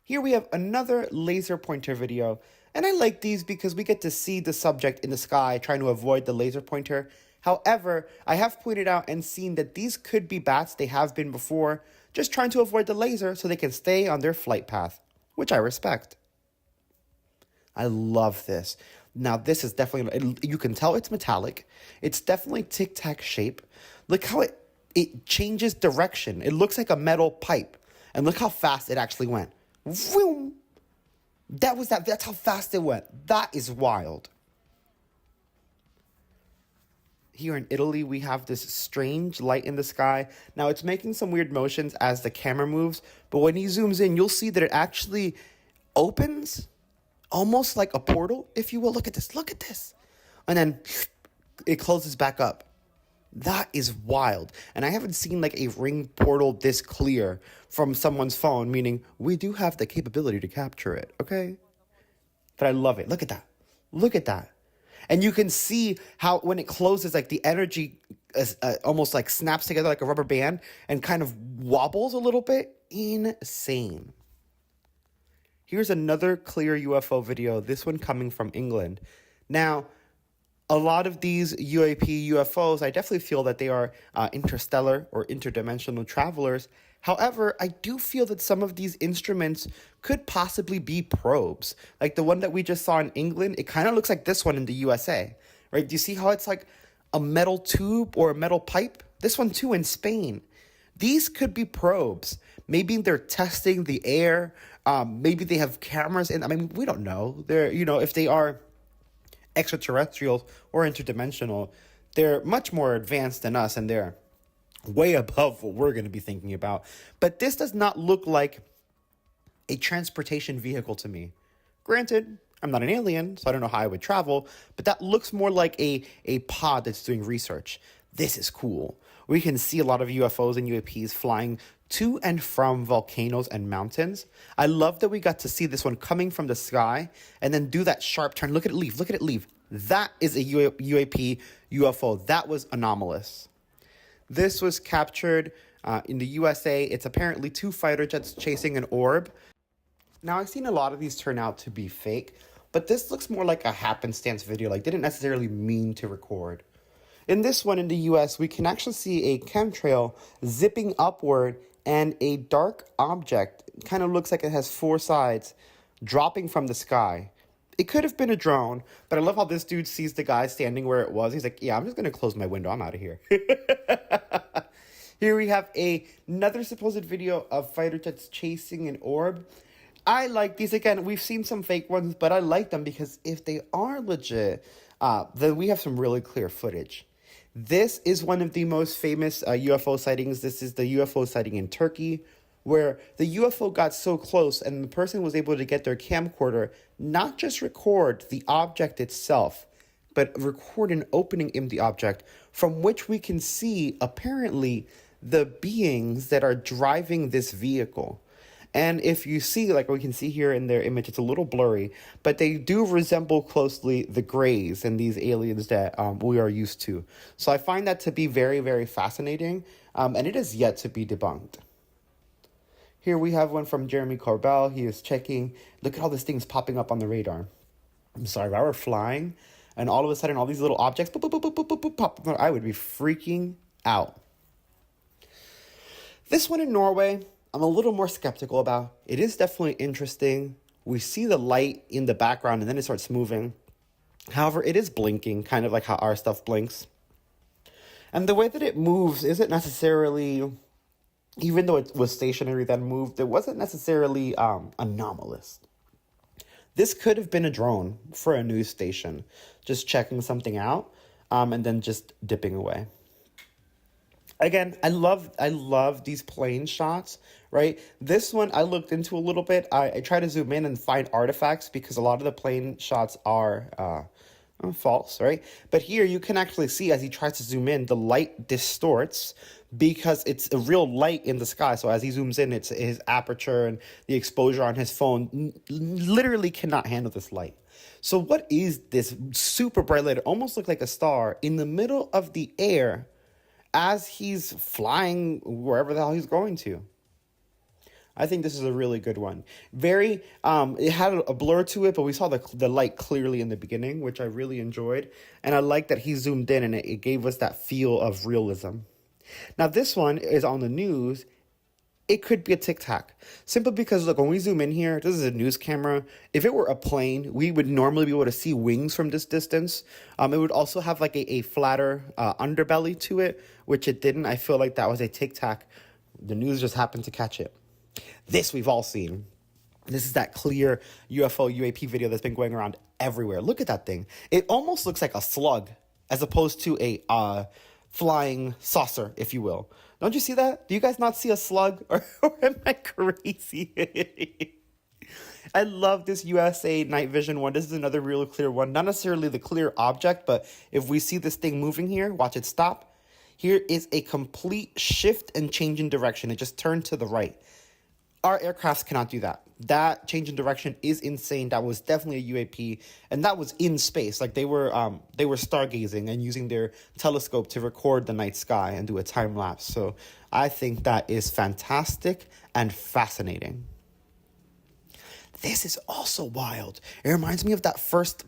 Here we have another laser pointer video, and I like these because we get to see the subject in the sky trying to avoid the laser pointer. However, I have pointed out and seen that these could be bats. They have been before, just trying to avoid the laser so they can stay on their flight path, which I respect. I love this. Now, this is definitely, you can tell it's metallic. It's definitely tic-tac shape. Look how it changes direction. It looks like a metal pipe. And look how fast it actually went. Vroom! That's how fast it went. That is wild. Here in Italy, we have this strange light in the sky. Now, it's making some weird motions as the camera moves. But when he zooms in, you'll see that it actually opens, almost like a portal, if you will. Look at this. Look at this. And then it closes back up. That is wild. And I haven't seen like a ring portal this clear from someone's phone, meaning we do have the capability to capture it, okay? But I love it. Look at that. Look at that. And you can see how when it closes, like the energy is, almost like snaps together like a rubber band and kind of wobbles a little bit. Insane. Here's another clear UFO video, this one coming from England. Now, a lot of these UAP UFOs, I definitely feel that they are interstellar or interdimensional travelers. However, I do feel that some of these instruments could possibly be probes. Like the one that we just saw in England, it kind of looks like this one in the USA, right? Do you see how it's like a metal tube or a metal pipe? This one too in Spain. These could be probes. Maybe they're testing the air. Maybe they have cameras in. I mean, we don't know. They're, if they are extraterrestrials or interdimensional, they're much more advanced than us, and they're way above what we're going to be thinking about. But this does not look like a transportation vehicle to me. Granted, I'm not an alien, so I don't know how I would travel, but that looks more like a pod that's doing research. This is cool. We can see a lot of UFOs and UAPs flying to and from volcanoes and mountains. I love that we got to see this one coming from the sky and then do that sharp turn. Look at it leave. Look at it leave. That is a UAP UFO. That was anomalous. This was captured in the USA. It's apparently 2 fighter jets chasing an orb. Now, I've seen a lot of these turn out to be fake, but this looks more like a happenstance video. Like, didn't necessarily mean to record. In this one in the US, we can actually see a chemtrail zipping upward and a dark object, kind of looks like it has 4 sides, dropping from the sky. It could have been a drone, but I love how this dude sees the guy standing where it was. He's like, yeah, I'm just going to close my window. I'm out of here. Here we have another supposed video of fighter jets chasing an orb. I like these. Again, we've seen some fake ones, but I like them because if they are legit, then we have some really clear footage. This is one of the most famous UFO sightings. This is the UFO sighting in Turkey, where the UFO got so close and the person was able to get their camcorder, not just record the object itself, but record an opening in the object from which we can see, apparently, the beings that are driving this vehicle. And if you see, like we can see here in their image, it's a little blurry, but they do resemble closely the Greys and these aliens that we are used to. So I find that to be very, very fascinating, and it is yet to be debunked. Here we have one from Jeremy Corbell. He is checking. Look at all these things popping up on the radar. I'm sorry, if I were flying and all of a sudden all these little objects pop, I would be freaking out. This one in Norway, I'm a little more skeptical about. It is definitely interesting. We see the light in the background and then it starts moving. However, it is blinking, kind of like how our stuff blinks. And the way that it moves isn't necessarily, even though it was stationary then moved, it wasn't necessarily anomalous. This could have been a drone for a news station, just checking something out, and then just dipping away. Again, I love these plane shots, right? This one I looked into a little bit. I try to zoom in and find artifacts because a lot of the plane shots are false, right? But here you can actually see as he tries to zoom in, the light distorts because it's a real light in the sky. So as he zooms in, it's his aperture and the exposure on his phone literally cannot handle this light. So what is this super bright light? It almost looked like a star in the middle of the air as he's flying wherever the hell he's going to. I think this is a really good one. Very, it had a blur to it, but we saw the light clearly in the beginning, which I really enjoyed. And I like that he zoomed in and it gave us that feel of realism. Now, this one is on the news. It could be a Tic Tac. Simply because, look, when we zoom in here, this is a news camera. If it were a plane, we would normally be able to see wings from this distance. It would also have like a flatter underbelly to it, which it didn't. I feel like that was a Tic Tac. The news just happened to catch it. This we've all seen. This is that clear UFO UAP video that's been going around everywhere. Look at that thing. It almost looks like a slug as opposed to a flying saucer, if you will. Don't you see that? Do you guys not see a slug? Or am I crazy? I love this USA night vision one. This is another real clear one. Not necessarily the clear object, but if we see this thing moving here, watch it stop. Here is a complete shift and change in direction. It just turned to the right. Our aircrafts cannot do that. That change in direction is insane. That was definitely a UAP, and that was in space. Like they were stargazing and using their telescope to record the night sky and do a time lapse. So I think that is fantastic and fascinating. This is also wild. It reminds me of that first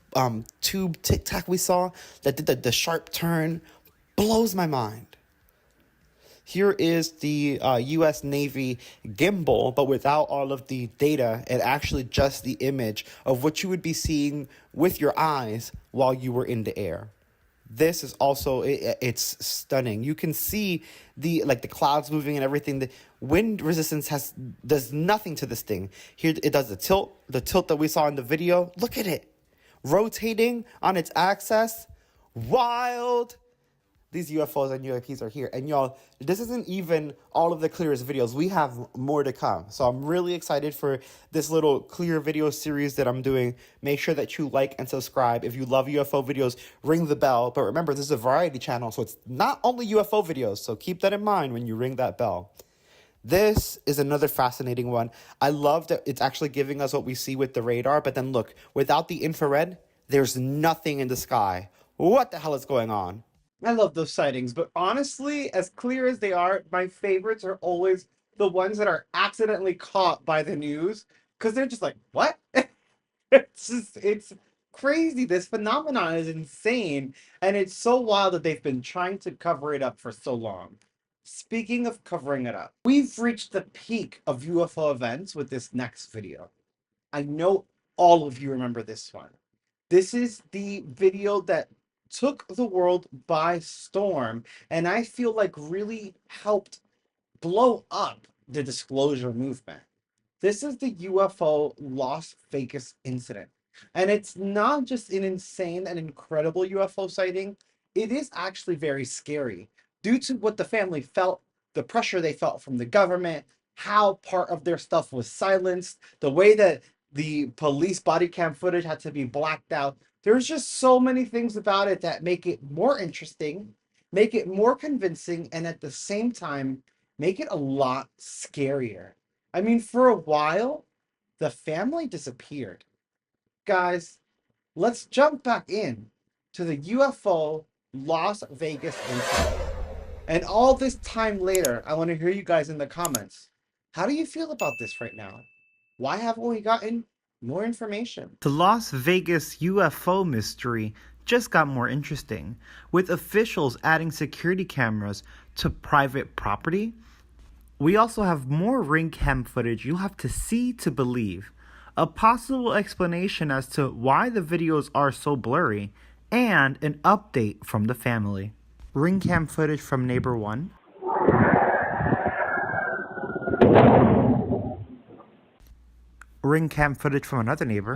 tube Tic Tac we saw that did the sharp turn. Blows my mind. Here is the U.S. Navy gimbal, but without all of the data and actually just the image of what you would be seeing with your eyes while you were in the air. This is also, it's stunning. You can see the clouds moving and everything. The wind resistance does nothing to this thing. Here it does the tilt that we saw in the video. Look at it. Rotating on its axis. Wild. These UFOs and UAPs are here. And y'all, this isn't even all of the clearest videos. We have more to come. So I'm really excited for this little clear video series that I'm doing. Make sure that you like and subscribe. If you love UFO videos, ring the bell. But remember, this is a variety channel, so it's not only UFO videos. So keep that in mind when you ring that bell. This is another fascinating one. I love that it's actually giving us what we see with the radar. But then look, without the infrared, there's nothing in the sky. What the hell is going on? I love those sightings, but honestly, as clear as they are, my favorites are always the ones that are accidentally caught by the news, because they're just like, what? It's crazy. This phenomenon is insane, and it's so wild that they've been trying to cover it up for so long. Speaking of covering it up, we've reached the peak of UFO events with this next video. I know all of you remember this one. This is the video that took the world by storm, and I feel like really helped blow up the disclosure movement. This is the UFO Las Vegas incident, and it's not just an insane and incredible UFO sighting, it is actually very scary due to what the family felt, the pressure they felt from the government, how part of their stuff was silenced, the way that the police body cam footage had to be blacked out. There's just so many things about it that make it more interesting, make it more convincing, and at the same time, make it a lot scarier. I mean, for a while, the family disappeared. Guys, let's jump back in to the UFO Las Vegas incident. And all this time later, I want to hear you guys in the comments. How do you feel about this right now? Why haven't we gotten more information? The Las Vegas UFO mystery just got more interesting, with officials adding security cameras to private property. We also have more ring cam footage you'll have to see to believe, a possible explanation as to why the videos are so blurry, and an update from the family. Ring cam footage from neighbor 1. Ring cam footage from another neighbor.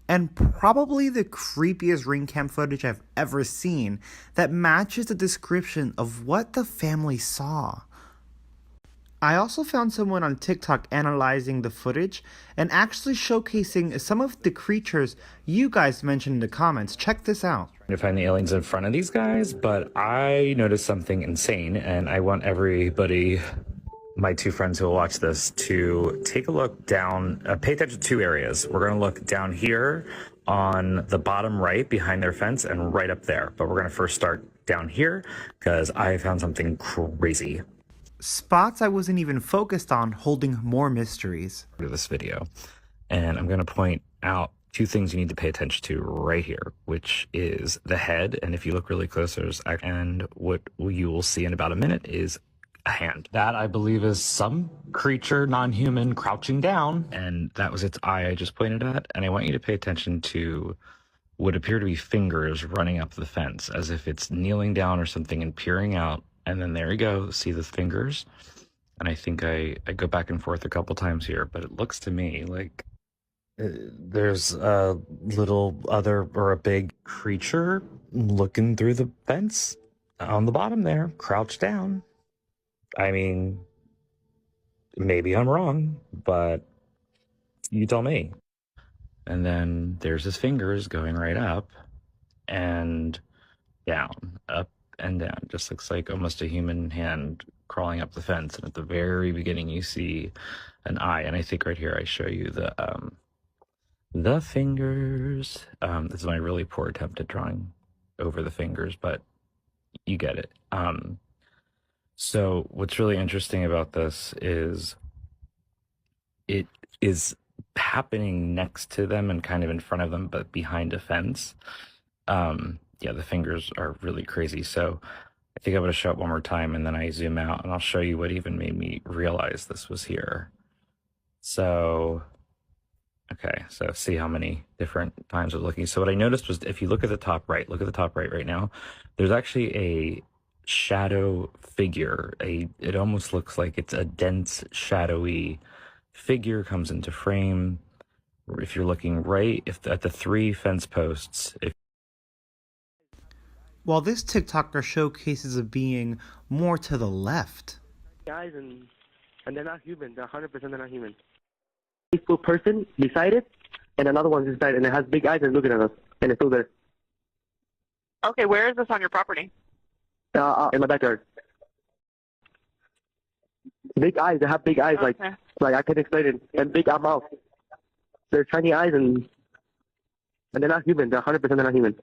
And probably the creepiest ring cam footage I've ever seen that matches the description of what the family saw. I also found someone on TikTok analyzing the footage and actually showcasing some of the creatures you guys mentioned in the comments. Check this out. To find the aliens in front of these guys, but I noticed something insane, and I want everybody, my 2 friends who will watch this, to take a look down, pay attention to 2 areas. We're going to look down here on the bottom right behind their fence and right up there, but we're going to first start down here because I found something crazy. Spots I wasn't even focused on, holding more mysteries. This video, and I'm going to point out 2 things you need to pay attention to right here, which is the head, and if you look really close, and what you will see in about a minute is a hand. That, I believe, is some creature, non-human, crouching down, and that was its eye I just pointed at. And I want you to pay attention to what appear to be fingers running up the fence, as if it's kneeling down or something and peering out. And then there you go, see the fingers? And I think I go back and forth a couple times here, but it looks to me like there's a little other, or a big creature looking through the fence on the bottom there, crouched down. I mean, maybe I'm wrong, but you tell me. And then there's his fingers going right up and down, up and down. Just looks like almost a human hand crawling up the fence. And at the very beginning, you see an eye. And I think right here, I show you the fingers. This is my really poor attempt at drawing over the fingers, but you get it. So what's really interesting about this is it is happening next to them and kind of in front of them, but behind a fence. Yeah, the fingers are really crazy. So I think I'm going to show it one more time, and then I zoom out, and I'll show you what even made me realize this was here. So, okay, so see how many different times I was looking. So what I noticed was, if you look at the top right, look at the top right now, there's actually a shadow figure. It almost looks like it's a dense, shadowy figure comes into frame. If you're looking right, at the 3 fence posts, while this TikToker showcases a being more to the left. Guys, and they're not human. They're 100% they're not human. A peaceful person beside it, and another one's beside it, and it has big eyes and looking at us, and it's still there. Okay, where is this on your property? In my backyard. Big eyes. They have big eyes, okay. like I can explain it, and big mouth. They're tiny eyes, and they're not human. They're 100% they're not human.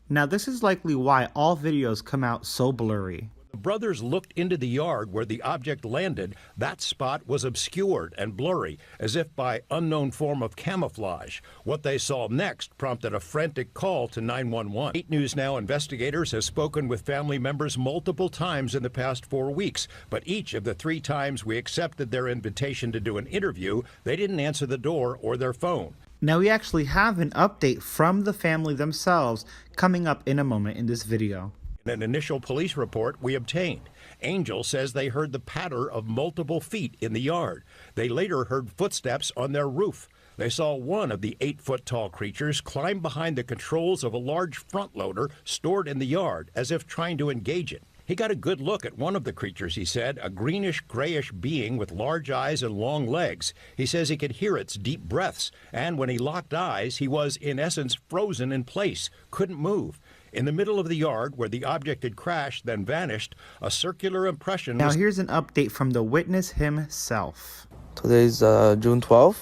Now this is likely why all videos come out so blurry. The brothers looked into the yard where the object landed. That spot was obscured and blurry, as if by unknown form of camouflage. What they saw next prompted a frantic call to 911. 8 News Now investigators have spoken with family members multiple times in the past 4 weeks, but each of the 3 times we accepted their invitation to do an interview, they didn't answer the door or their phone. Now we actually have an update from the family themselves coming up in a moment in this video. In an initial police report we obtained, Angel says they heard the patter of multiple feet in the yard. They later heard footsteps on their roof. They saw one of the 8-foot-tall creatures climb behind the controls of a large front loader stored in the yard as if trying to engage it. He got a good look at one of the creatures, he said, a greenish-grayish being with large eyes and long legs. He says he could hear its deep breaths, and when he locked eyes, he was, in essence, frozen in place, couldn't move. In the middle of the yard where the object had crashed, then vanished, a circular impression Now here's an update from the witness himself. Today's June 12th.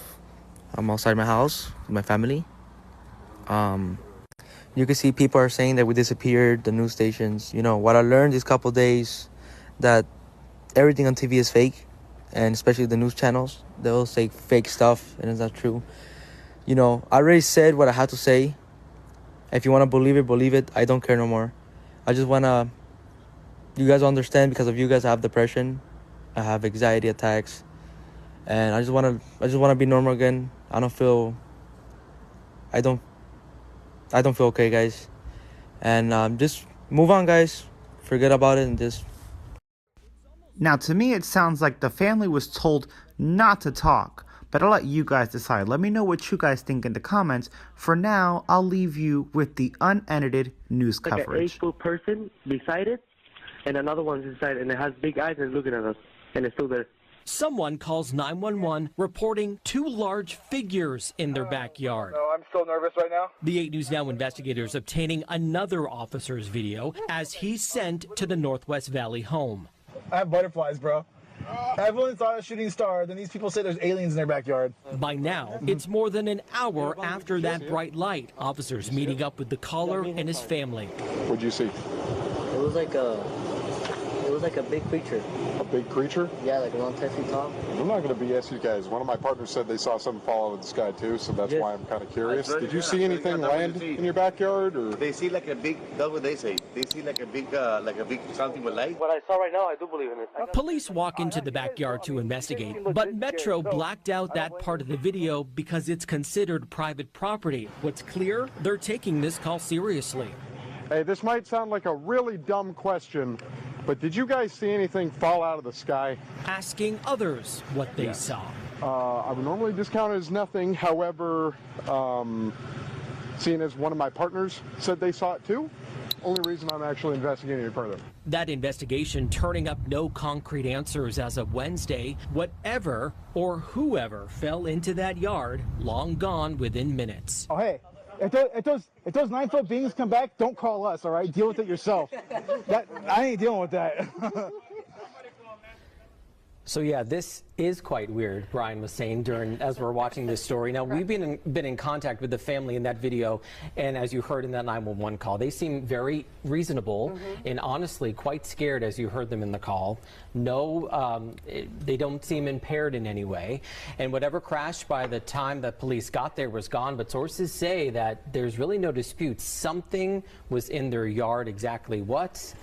I'm outside my house with my family. You can see people are saying that we disappeared, the news stations. You know, what I learned these couple days, that everything on TV is fake, and especially the news channels. They'll say fake stuff, and it's not true. You know, I already said what I had to say. If you want to believe it, believe it. I don't care no more. I just want to, you guys understand, because of you guys I have depression. I have anxiety attacks. And I just want to be normal again. I don't feel okay, guys. And just move on, guys. Forget about it and just... Now, to me, it sounds like the family was told not to talk, but I'll let you guys decide. Let me know what you guys think in the comments. For now, I'll leave you with the unedited news coverage. Like an 8-foot person beside it, and another one's inside, and it has big eyes and looking at us, and it's still there. Someone calls 911 reporting two large figures in their backyard. No, I'm still nervous right now. The 8 News Now investigators obtaining another officer's video as he's sent to the Northwest Valley home. I have butterflies, bro. Everyone saw a shooting star, then these people say there's aliens in their backyard. By now, it's more than an hour after that bright light. Officers meeting up with the caller and his family. What'd you see? It was like a big creature. A big creature? Yeah, like around 10 feet tall. I'm not going to BS you guys. One of my partners said they saw something fall out of the sky too, so that's why I'm kind of curious. Did you see anything land in your backyard, or? They see like a big, that's what they say. They see like a big something with light. What I saw right now, I do believe in it. Police walk into the backyard to investigate, but Metro blacked out that part of the video because it's considered private property. What's clear, they're taking this call seriously. Hey, this might sound like a really dumb question, but did you guys see anything fall out of the sky? Asking others what they saw. I would normally discount it as nothing. However, seeing as one of my partners said they saw it too, only reason I'm actually investigating it further. That investigation turning up no concrete answers as of Wednesday. Whatever or whoever fell into that yard, long gone within minutes. Oh, hey. If those 9-foot beings come back, don't call us, all right? Deal with it yourself. I ain't dealing with that. So yeah, this is quite weird, Brian was saying as we're watching this story. Now, we've been in contact with the family in that video, and as you heard in that 911 call, they seem very reasonable and honestly quite scared as you heard them in the call. No, they don't seem impaired in any way, and whatever crashed by the time that police got there was gone, but sources say that there's really no dispute. Something was in their yard. Exactly what?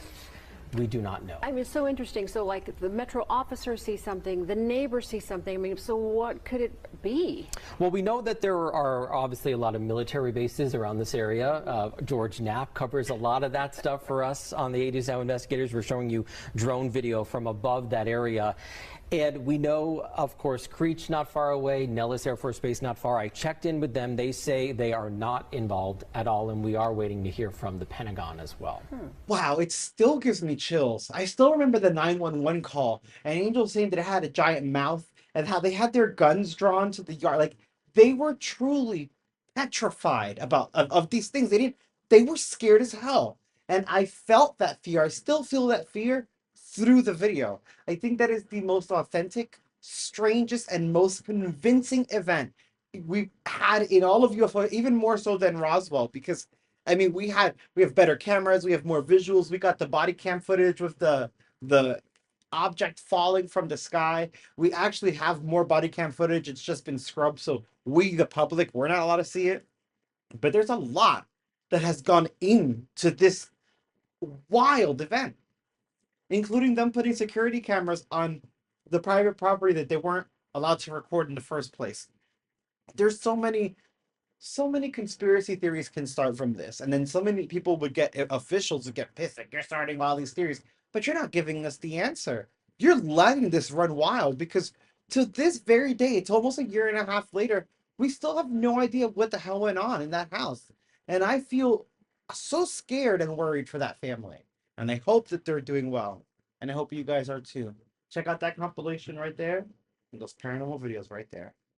We do not know. I mean, it's so interesting. So, like, the Metro officer sees something, the neighbor sees something. I mean, so what could it be? Well, we know that there are obviously a lot of military bases around this area. George Knapp covers a lot of that stuff for us on the 80s Now Investigators. We're showing you drone video from above that area. And we know, of course, Creech not far away, Nellis Air Force Base not far. I checked in with them. They say they are not involved at all, and we are waiting to hear from the Pentagon as well. Wow, it still gives me chills. I still remember the 911 call and Angel saying that it had a giant mouth and how they had their guns drawn to the yard. Like, they were truly petrified of these things. They were scared as hell. And I felt that fear. I still feel that fear through the video. I think that is the most authentic, strangest, and most convincing event we've had in all of UFO, even more so than Roswell, because I mean, we have better cameras, we have more visuals, we got the body cam footage with the object falling from the sky. We actually have more body cam footage. It's just been scrubbed, so we, the public, we're not allowed to see it. But there's a lot that has gone into this wild event, including them putting security cameras on the private property that they weren't allowed to record in the first place. There's so many conspiracy theories can start from this. And then so many people officials would get pissed like, you're starting all these theories, but you're not giving us the answer. You're letting this run wild, because to this very day, it's almost a year and a half later, we still have no idea what the hell went on in that house. And I feel so scared and worried for that family. And I hope that they're doing well. And I hope you guys are too. Check out that compilation right there and those paranormal videos right there.